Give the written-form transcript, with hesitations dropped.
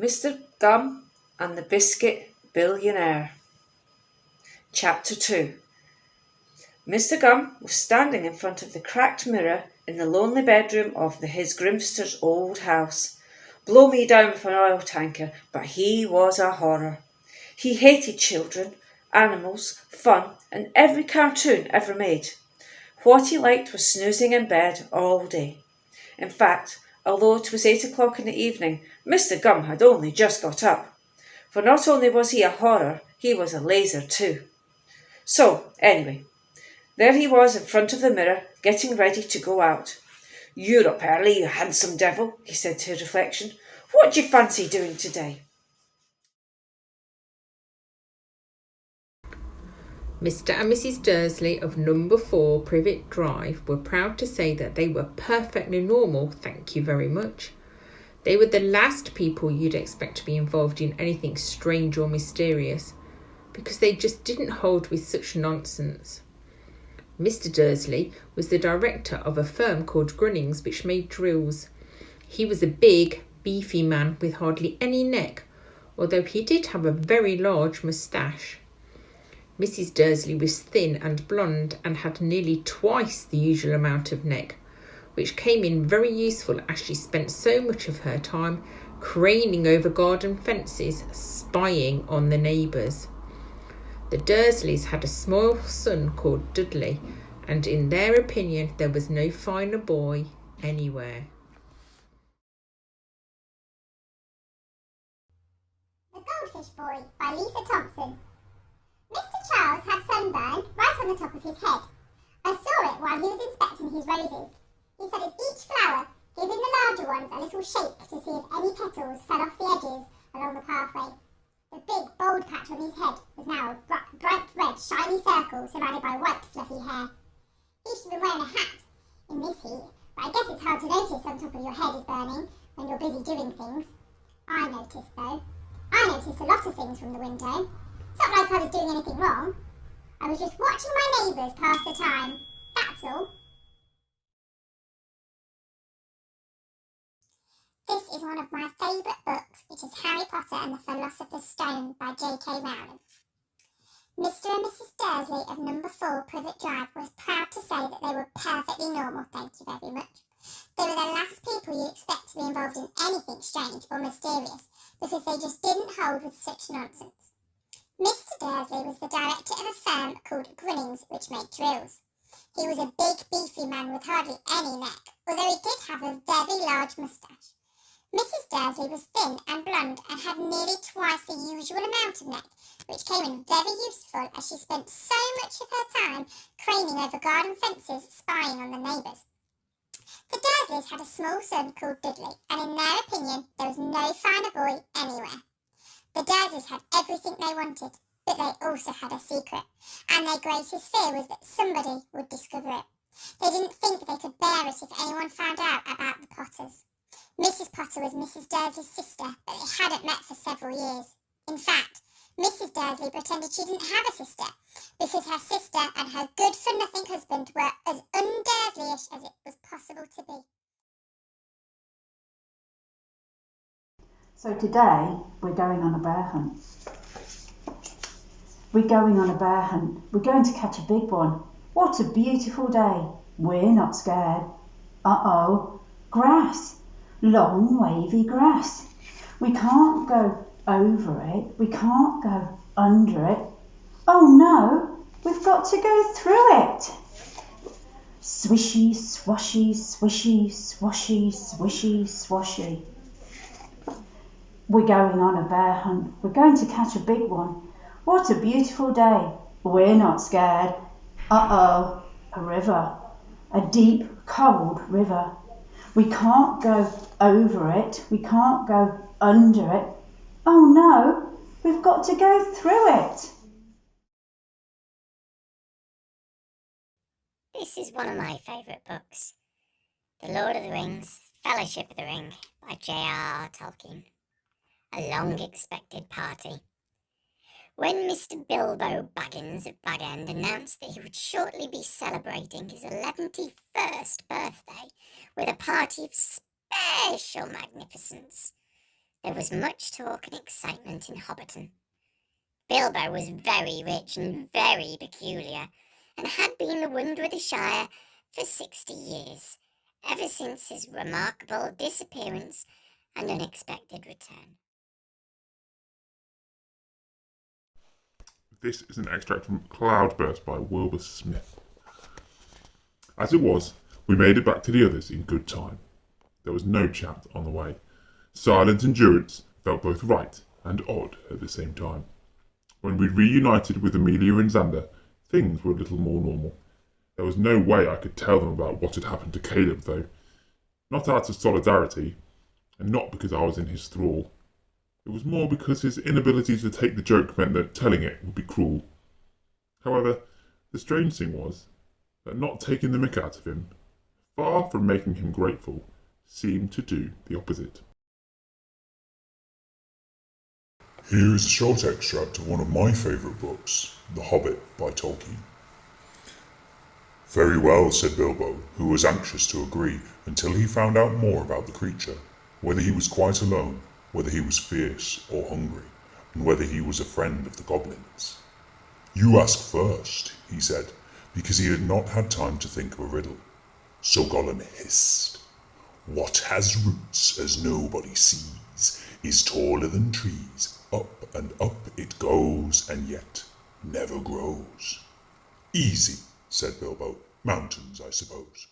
Mr. Gum and the Biscuit Billionaire. Chapter 2. Mr. Gum was standing in front of the cracked mirror in the lonely bedroom of his Grimster's old house. Blow me down with an oil tanker, but he was a horror. He hated children, animals, fun, and every cartoon ever made. What he liked was snoozing in bed all day. In fact, although it was 8 o'clock in the evening, Mr. Gum had only just got up. For not only was he a horror, he was a laser too. So, anyway, there he was in front of the mirror, getting ready to go out. "You're up early, you handsome devil," he said to his reflection. "What do you fancy doing today?" Mr. and Mrs. Dursley of number 4 Privet Drive were proud to say that they were perfectly normal, thank you very much. They were the last people you'd expect to be involved in anything strange or mysterious, because they just didn't hold with such nonsense. Mr. Dursley was the director of a firm called Grunnings, which made drills. He was a big, beefy man with hardly any neck, although he did have a very large moustache. Mrs. Dursley was thin and blonde and had nearly twice the usual amount of neck, which came in very useful as she spent so much of her time craning over garden fences, spying on the neighbours. The Dursleys had a small son called Dudley, and in their opinion there was no finer boy anywhere. The Goldfish Boy by Lisa Thompson. Mr. Charles had sunburn right on the top of his head. I saw it while he was inspecting his roses. He said of each flower, giving the larger ones a little shake to see if any petals fell off the edges along the pathway. The big, bold patch on his head was now a bright red, shiny circle surrounded by white, fluffy hair. He should have been wearing a hat in this heat, but I guess it's hard to notice on top of your head is burning when you're busy doing things. I noticed, though. I noticed a lot of things from the window. It's not like I was doing anything wrong. I was just watching my neighbours pass the time. That's all. This is one of my favourite books, which is Harry Potter and the Philosopher's Stone by J.K. Rowling. Mr. and Mrs. Dursley of number 4 Privet Drive were proud to say that they were perfectly normal, thank you very much. They were the last people you'd expect to be involved in anything strange or mysterious, because they just didn't hold with such nonsense. Mr. Dursley was the director of a firm called Grunnings, which made drills. He was a big, beefy man with hardly any neck, although he did have a very large moustache. Mrs. Dursley was thin and blonde and had nearly twice the usual amount of neck, which came in very useful as she spent so much of her time craning over garden fences, spying on the neighbours. The Dursleys had a small son called Dudley, and in their opinion, there was no finer boy anywhere. The Dursleys had everything they wanted, but they also had a secret, and their greatest fear was that somebody would discover it. They didn't think they could bear it if anyone found out about the Potters. Mrs. Potter was Mrs. Dursley's sister, but they hadn't met for several years. In fact, Mrs. Dursley pretended she didn't have a sister, because her sister and her good-for-nothing husband were as un-Dursleyish as it was possible to be. So today we're going on a bear hunt. We're going on a bear hunt. We're going to catch a big one. What a beautiful day. We're not scared. Uh-oh, grass. Long wavy grass. We can't go over it. We can't go under it. Oh no, we've got to go through it. Swishy, swashy, swishy, swashy, swishy, swashy. We're going on a bear hunt. We're going to catch a big one. What a beautiful day. We're not scared. Uh-oh, a river. A deep, cold river. We can't go over it. We can't go under it. Oh no, we've got to go through it. This is one of my favourite books. The Lord of the Rings, Fellowship of the Ring by J.R.R. Tolkien. A long-expected party. When Mr. Bilbo Baggins of Bag End announced that he would shortly be celebrating his 111st birthday with a party of special magnificence, There was much talk and excitement in Hobbiton. Bilbo was very rich and very peculiar, and had been the wind with the Shire for 60 years, ever since his remarkable disappearance and unexpected return. This is an extract from Cloudburst by Wilbur Smith. As it was, we made it back to the others in good time. There was no chat on the way. Silent endurance felt both right and odd at the same time. When we reunited with Amelia and Xander, things were a little more normal. There was no way I could tell them about what had happened to Caleb, though. Not out of solidarity, and not because I was in his thrall. It was more because his inability to take the joke meant that telling it would be cruel. However, the strange thing was that not taking the mick out of him, far from making him grateful, seemed to do the opposite. Here is a short extract of one of my favourite books, The Hobbit by Tolkien. Very well, said Bilbo, who was anxious to agree until he found out more about the creature, whether he was quite alone, whether he was fierce or hungry, and whether he was a friend of the goblins. You ask first, he said, because he had not had time to think of a riddle. So Gollum hissed. What has roots as nobody sees is taller than trees, up and up it goes, and yet never grows. Easy, said Bilbo. Mountains, I suppose.